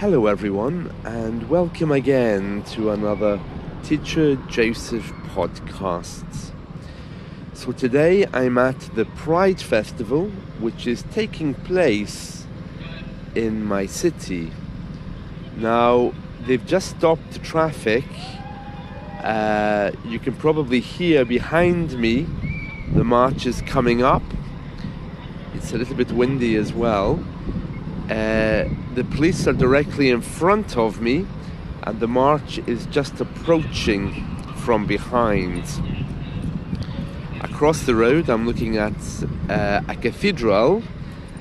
Hello everyone and welcome again to another Teacher Joseph podcast. So today I'm at the Pride Festival, which is taking place in my city. Now they've just stopped the traffic. You can probably hear behind me the march is coming up. It's a little bit windy as well. The police are directly in front of me and the march is just approaching from behind. Across the road I'm looking at a cathedral,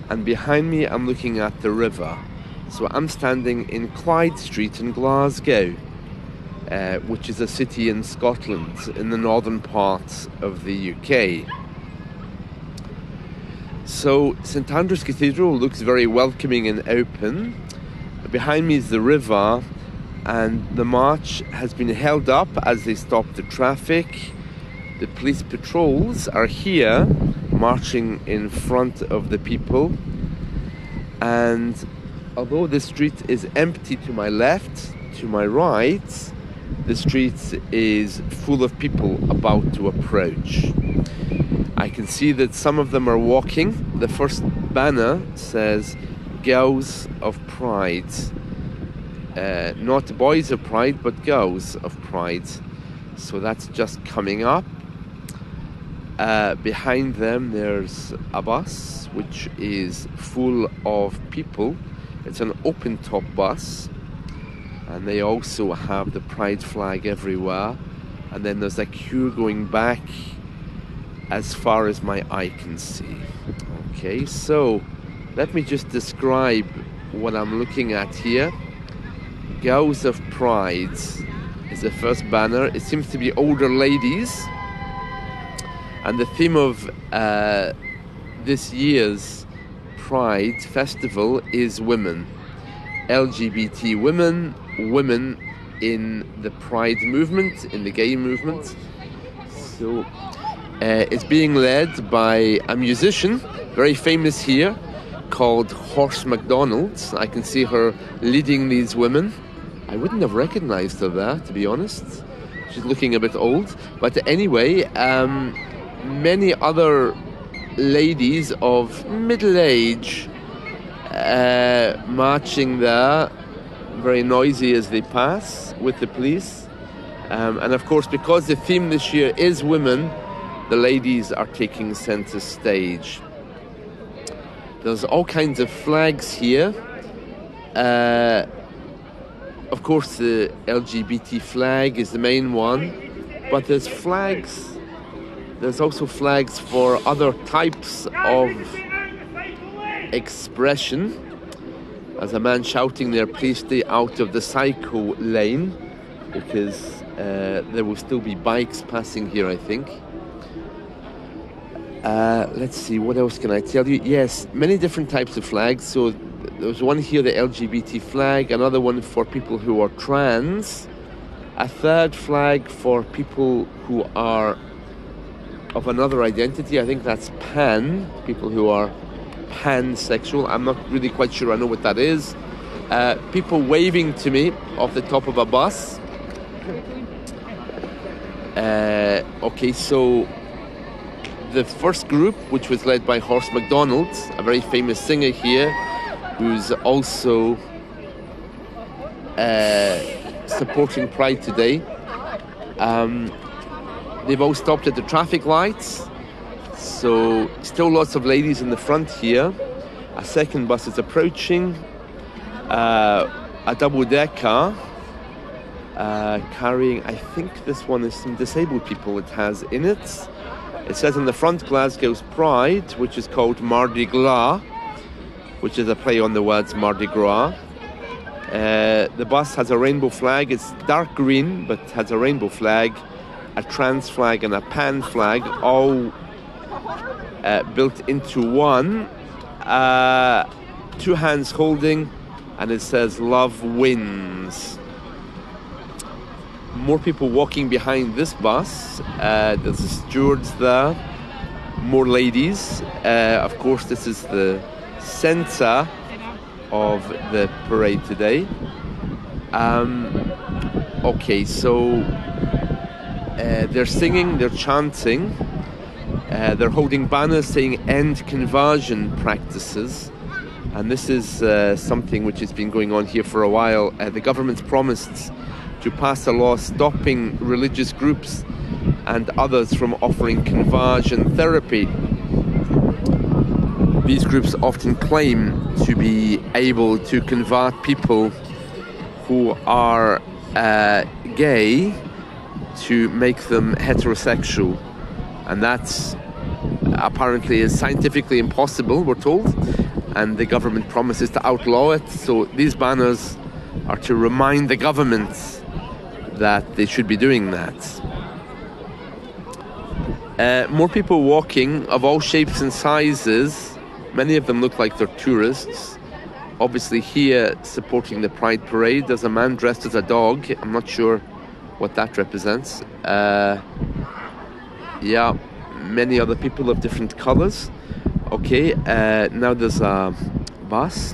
and behind me I'm looking at the river. So I'm standing in Clyde Street in Glasgow, which is a city in Scotland in the northern part of the UK. So St Andrew's Cathedral looks very welcoming and open. Behind me is the river, and the march has been held up as they stop the traffic. The police patrols are here marching in front of the people, and although the street is empty to my left, to my right, the street is full of people about to approach. I can see that some of them are walking. The first banner says Girls of Pride. Not Boys of Pride, but Girls of Pride. So that's just coming up. Behind them there's a bus which is full of people. It's an open top bus, and they also have the Pride flag everywhere. And then there's a queue going back as far as my eye can see. Okay, so let me just describe what I'm looking at here. Girls of Pride is the first banner. It seems to be older ladies, and the theme of this year's Pride Festival is women. LGBT women, women in the Pride movement, in the gay movement. So it's being led by a musician, very famous here, called Horse MacDonald. I can see her leading these women. I wouldn't have recognized her there, to be honest. She's looking a bit old. But anyway, many other ladies of middle age marching there, very noisy as they pass with the police. And of course, because the theme this year is women, the ladies are taking center stage. There's all kinds of flags here. Of course, the LGBT flag is the main one, but there's flags. There's also flags for other types of expression. There's a man shouting there, "Please stay out of the cycle lane," because there will still be bikes passing here, I think. Let's see, what else can I tell you? Yes, many different types of flags. So there's one here, the LGBT flag, another one for people who are trans, a third flag for people who are of another identity. I think that's pan, people who are pansexual. I'm not really quite sure I know what that is. People waving to me off the top of a bus. Okay, so the first group, which was led by Horse MacDonald, a very famous singer here, who's also supporting Pride today. They've all stopped at the traffic lights, so still lots of ladies in the front here. A second bus is approaching, a double-decker carrying, I think this one is some disabled people it has in it. It says on the front, Glasgow's Pride, which is called Mardi Gras, which is a play on the words Mardi Gras. The bus has a rainbow flag. It's dark green, but has a rainbow flag, a trans flag and a pan flag, all built into one. Two hands holding, and it says "Love Wins." More people walking behind this bus. There's the stewards there. More ladies. Of course, this is the centre of the parade today. Okay, so they're singing, they're chanting, they're holding banners saying end conversion practices. And this is something which has been going on here for a while. The government's promised to pass a law stopping religious groups and others from offering conversion therapy. These groups often claim to be able to convert people who are gay to make them heterosexual. And that's apparently is scientifically impossible, we're told. And the government promises to outlaw it. So these banners are to remind the government that they should be doing that. More people walking of all shapes and sizes. Many of them look like they're tourists. Obviously here supporting the Pride Parade, there's a man dressed as a dog. I'm not sure what that represents. Yeah, many other people of different colours. Okay, now there's a bus.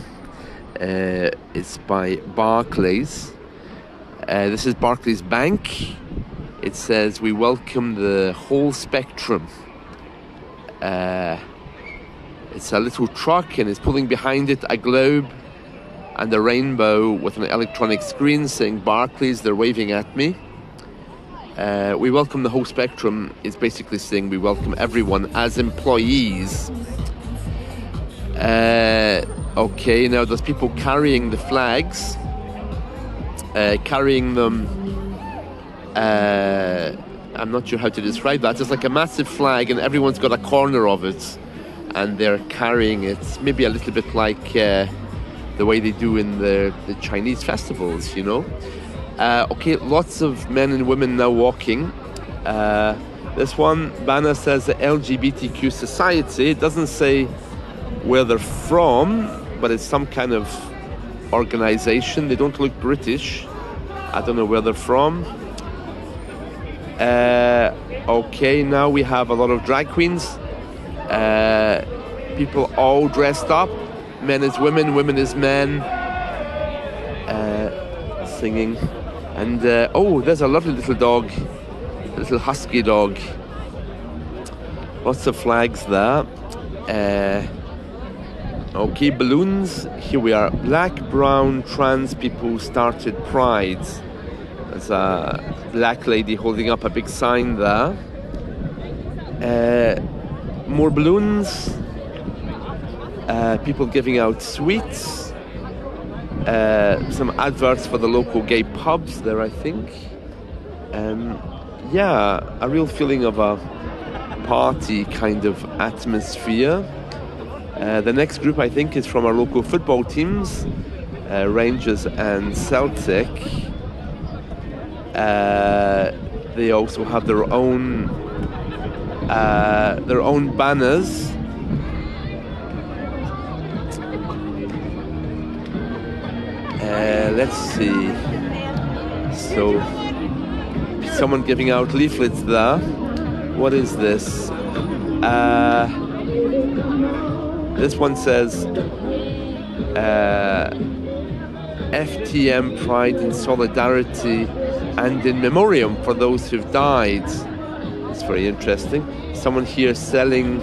It's by Barclays. This is Barclays Bank. It says, we welcome the whole spectrum. It's a little truck and it's pulling behind it a globe and a rainbow with an electronic screen saying Barclays. They're waving at me. We welcome the whole spectrum is basically saying we welcome everyone as employees. Okay, now there's people carrying the flags, carrying them. I'm not sure how to describe that. It's like a massive flag and everyone's got a corner of it and they're carrying it, maybe a little bit like the way they do in the Chinese festivals, you know. Okay, lots of men and women now walking. This one banner says the LGBTQ society. It doesn't say where they're from, but it's some kind of organization. They don't look British. I don't know where they're from. Okay, now we have a lot of drag queens. People all dressed up. Men as women, women as men. Singing. And, oh, there's a lovely little dog. A little husky dog. Lots of flags there. Okay, balloons. Here we are. Black, brown, trans people started Pride. There's a black lady holding up a big sign there. More balloons. People giving out sweets. Some adverts for the local gay pubs there, I think. Yeah, a real feeling of a party kind of atmosphere. The next group, I think, is from our local football teams, Rangers and Celtic. They also have their own banners. Let's see. So, someone giving out leaflets there. What is this? This one says FTM Pride in solidarity and in memoriam for those who've died. It's very interesting. Someone here selling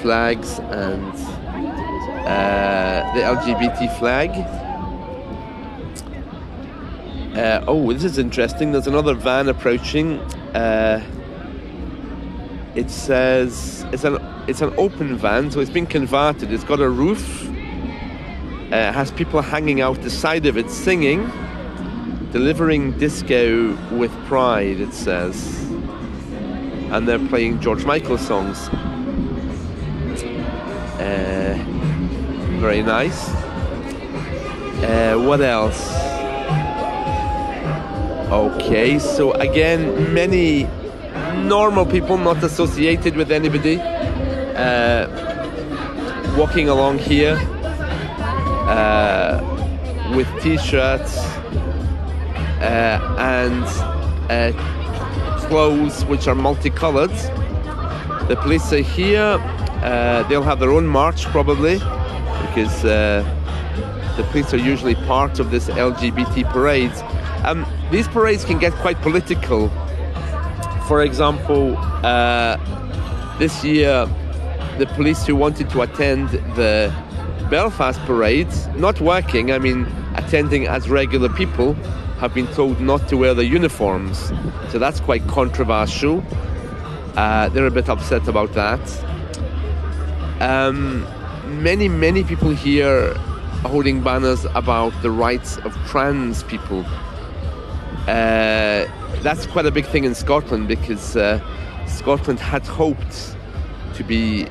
flags and the LGBT flag. Oh, this is interesting. There's another van approaching. It says it's an open van, so it's been converted. It's got a roof. It has people hanging out the side of it singing, delivering disco with pride, it says. And they're playing George Michael songs. Very nice. What else? Okay, so again, many normal people not associated with anybody walking along here with t-shirts and clothes which are multicolored. The police are here. They'll have their own march probably because The police are usually part of this LGBT parade. These parades can get quite political. For example, this year, the police who wanted to attend the Belfast parade, not working, I mean attending as regular people, have been told not to wear their uniforms. So that's quite controversial. They're a bit upset about that. Many people here are holding banners about the rights of trans people. That's quite a big thing in Scotland, because Scotland had hoped to be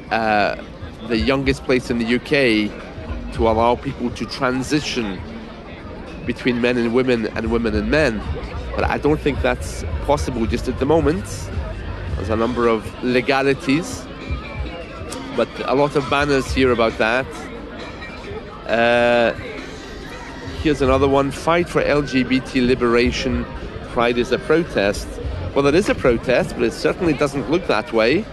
the youngest place in the UK to allow people to transition between men and women and men. But I don't think that's possible just at the moment. There's a number of legalities, but a lot of banners here about that. Here's another one: fight for LGBT liberation. Pride is a protest. Well, it is a protest, but it certainly doesn't look that way,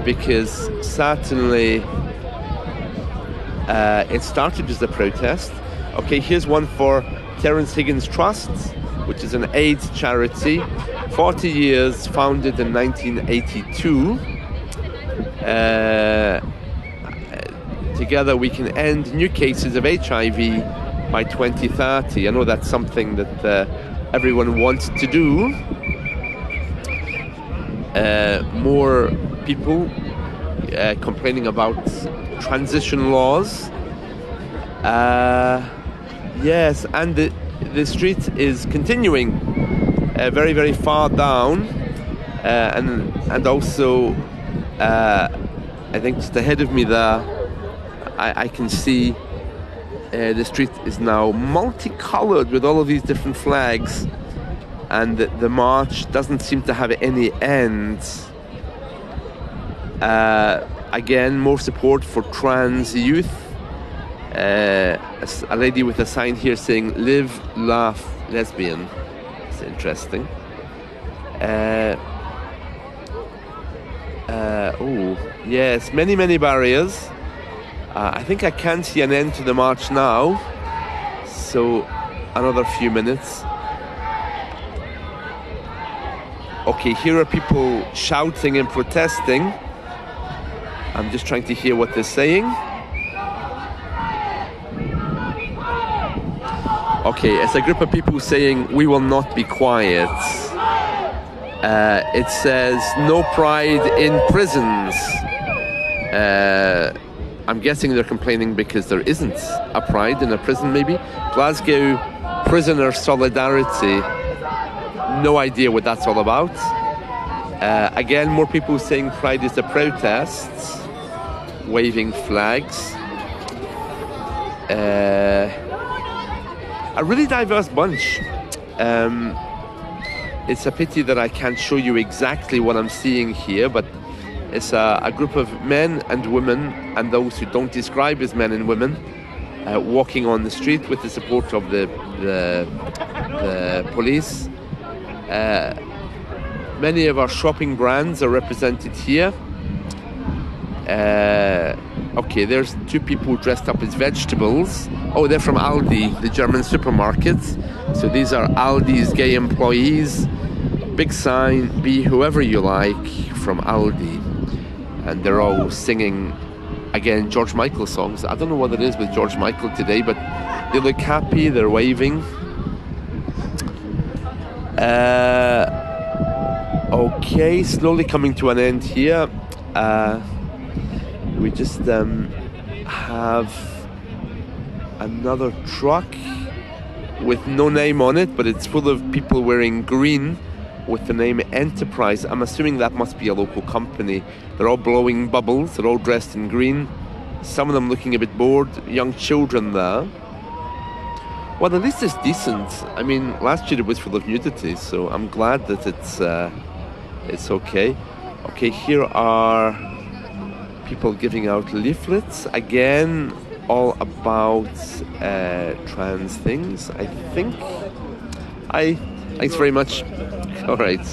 because certainly it started as a protest. Okay, here's one for Terence Higgins Trust, which is an AIDS charity, 40 years, founded in 1982. Together we can end new cases of HIV by 2030. I know that's something that everyone wants to do. More people complaining about transition laws. Yes, and the street is continuing very, very far down, and also I think just ahead of me there, I can see the street is now multicolored with all of these different flags, and the march doesn't seem to have any end. Again, more support for trans youth. A lady with a sign here saying "Live, Laugh, Lesbian." It's interesting. Oh, yes, many barriers. I think I can see an end to the march now. So, another few minutes. Okay, here are people shouting and protesting. I'm just trying to hear what they're saying. Okay, it's a group of people saying, "We will not be quiet." It says, "No pride in prisons." I'm guessing they're complaining because there isn't a pride in a prison, maybe. Glasgow Prisoner Solidarity. No idea what that's all about. Again, more people saying pride is a protest, waving flags. A really diverse bunch. It's a pity that I can't show you exactly what I'm seeing here, but it's a group of men and women, and those who don't describe as men and women, walking on the street with the support of the police. Many of our shopping brands are represented here. Okay, there's two people dressed up as vegetables. Oh, they're from Aldi, the German supermarket. So these are Aldi's gay employees. Big sign, be whoever you like, from Aldi. And they're all singing, again, George Michael songs. I don't know what it is with George Michael today, but they look happy, they're waving. Okay, slowly coming to an end here. We just have another truck with no name on it, but it's full of people wearing green with the name Enterprise. I'm assuming that must be a local company. They're all blowing bubbles, they're all dressed in green. Some of them looking a bit bored, young children there. Well, at least it's decent. I mean, last year it was full of nudity, so I'm glad that it's okay. Okay, here are people giving out leaflets, again, all about trans things, I think. Thanks very much. All right.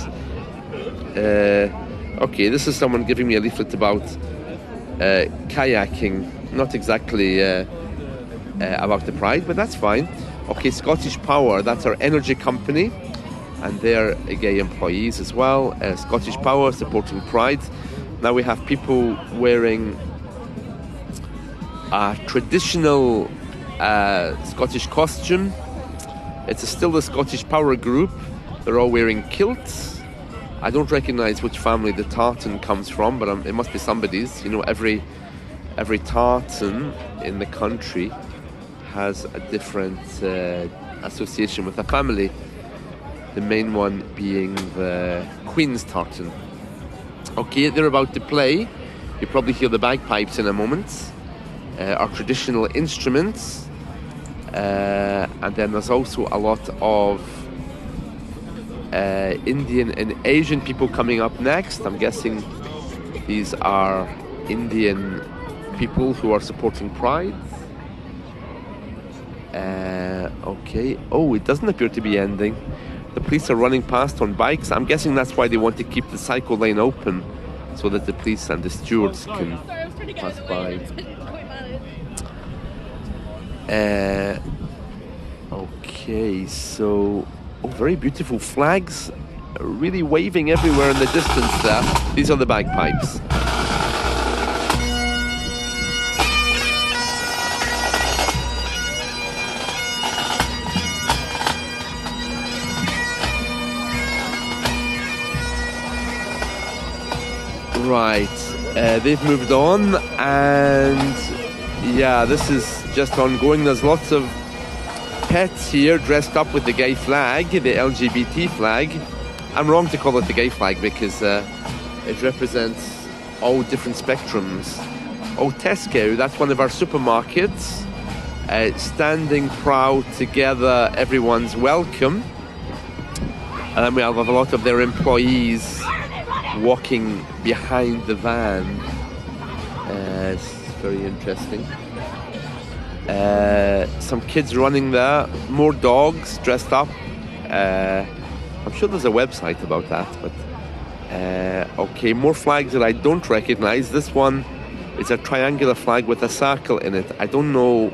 Okay, this is someone giving me a leaflet about kayaking. not exactly about the Pride, but that's fine. Okay, Scottish Power, that's our energy company, and they're gay employees as well. Scottish Power supporting Pride. Now we have people wearing a traditional Scottish costume. It's still the Scottish Power group. They're all wearing kilts. I don't recognise which family the tartan comes from, but it must be somebody's. You know, every tartan in the country has a different association with a family. The main one being the Queen's tartan. Okay, they're about to play. You probably hear the bagpipes in a moment. Our traditional instruments. And then there's also a lot of Indian and Asian people coming up next. I'm guessing these are Indian people who are supporting Pride. Okay. Oh, it doesn't appear to be ending. The police are running past on bikes. I'm guessing that's why they want to keep the cycle lane open, so that the police and the stewards can pass by. Okay, so very beautiful flags, really waving everywhere in the distance there. These are the bagpipes. Right, they've moved on, and yeah, this is just ongoing. There's lots of pets here dressed up with the gay flag, the LGBT flag. I'm wrong to call it the gay flag because it represents all different spectrums. Oh, Tesco, that's one of our supermarkets. Standing proud together, everyone's welcome. And then we have a lot of their employees walking behind the van. It's very interesting. Some kids running there, more dogs dressed up. I'm sure there's a website about that, but okay, more flags that I don't recognize. This one is a triangular flag with a circle in it. I don't know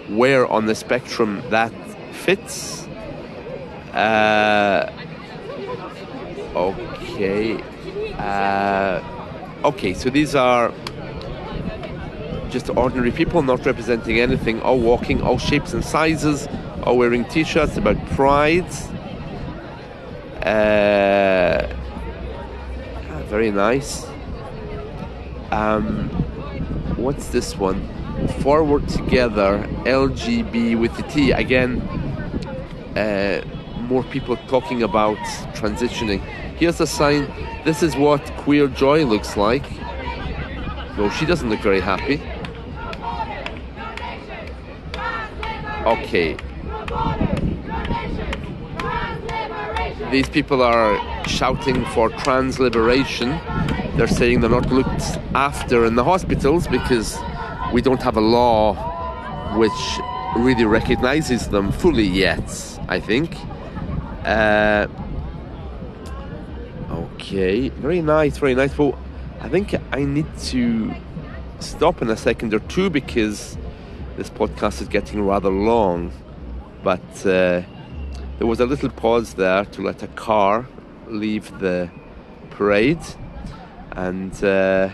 where on the spectrum that fits. Okay, so these are just ordinary people, not representing anything, all walking, all shapes and sizes, all wearing t-shirts about Pride. Very nice. What's this one? Forward Together, LGB with the T. Again, more people talking about transitioning. Here's a sign. This is what queer joy looks like. No, she doesn't look very happy. Okay. These people are shouting for trans liberation. They're saying they're not looked after in the hospitals because we don't have a law which really recognizes them fully yet, I think. Okay, very nice, very nice. Well, I think I need to stop in a second or two because this podcast is getting rather long. But there was a little pause there to let a car leave the parade. And the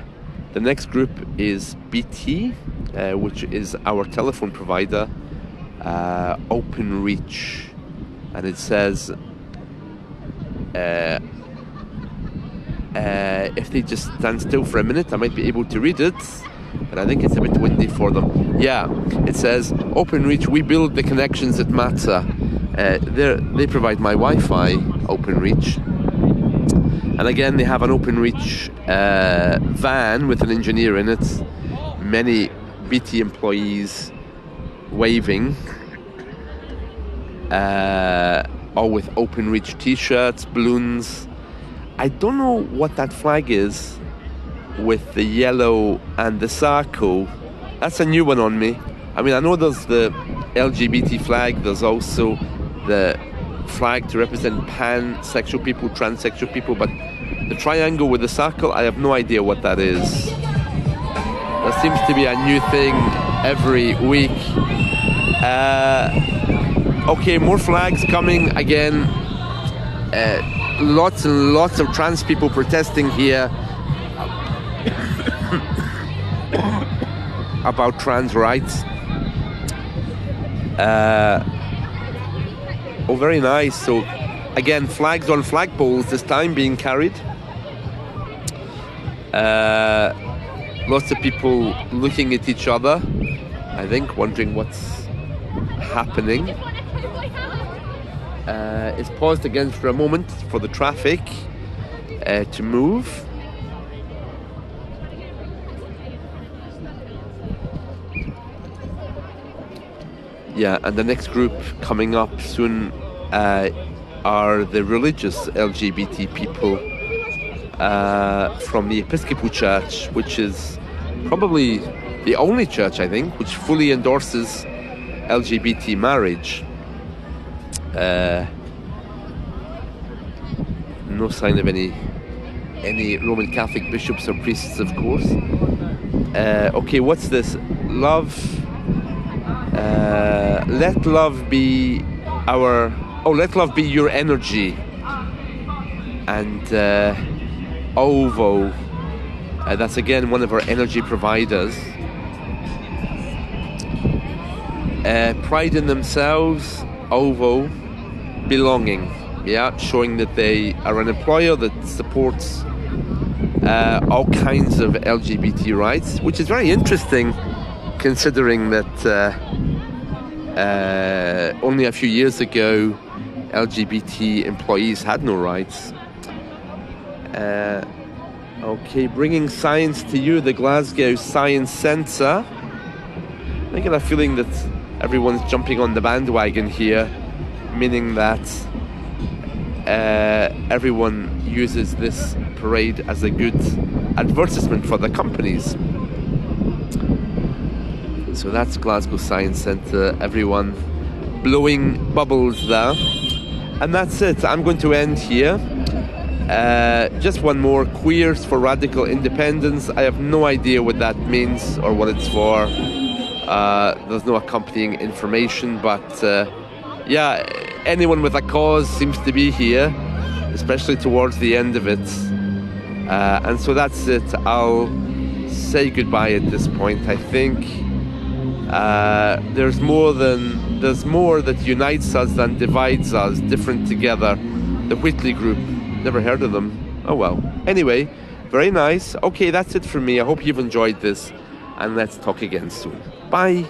next group is BT, which is our telephone provider, Openreach. And it says, if they just stand still for a minute, I might be able to read it, but I think it's a bit windy for them. Yeah, it says, Openreach, we build the connections that matter. They provide my Wi-Fi, Openreach. And again, they have an Openreach van with an engineer in it. Many BT employees waving. All with Openreach t-shirts, balloons. I don't know what that flag is with the yellow and the circle. That's a new one on me. I mean, I know there's the LGBT flag. There's also the flag to represent pansexual people, transsexual people. But the triangle with the circle, I have no idea what that is. There seems to be a new thing every week. Okay, more flags coming again. Lots and lots of trans people protesting here about trans rights. Oh, very nice. So again, flags on flagpoles this time being carried. Lots of people looking at each other, I think, wondering what's happening. It's paused again for a moment for the traffic to move. Yeah, and the next group coming up soon are the religious LGBT people from the Episcopal Church, which is probably the only church, I think, which fully endorses LGBT marriage. No sign of any Roman Catholic bishops or priests, of course. Okay, what's this? Love. Let love be our. Oh, let love be your energy. And OVO. That's again one of our energy providers. Pride in themselves. OVO. Belonging. Yeah, showing that they are an employer that supports all kinds of LGBT rights, which is very interesting, considering that only a few years ago LGBT employees had no rights. Okay, bringing science to you, the Glasgow Science Centre. I get a feeling that everyone's jumping on the bandwagon here, meaning that everyone uses this parade as a good advertisement for the companies. So that's Glasgow Science Centre, everyone blowing bubbles there. And that's it, I'm going to end here. Just one more, Queers for Radical Independence. I have no idea what that means or what it's for. There's no accompanying information, but yeah, anyone with a cause seems to be here, especially towards the end of it. And so that's it. I'll say goodbye at this point. I think there's more that unites us than divides us. Different Together, the Whitley Group. Never heard of them. Oh well. Anyway, very nice. Okay, that's it from me. I hope you've enjoyed this, and let's talk again soon. Bye.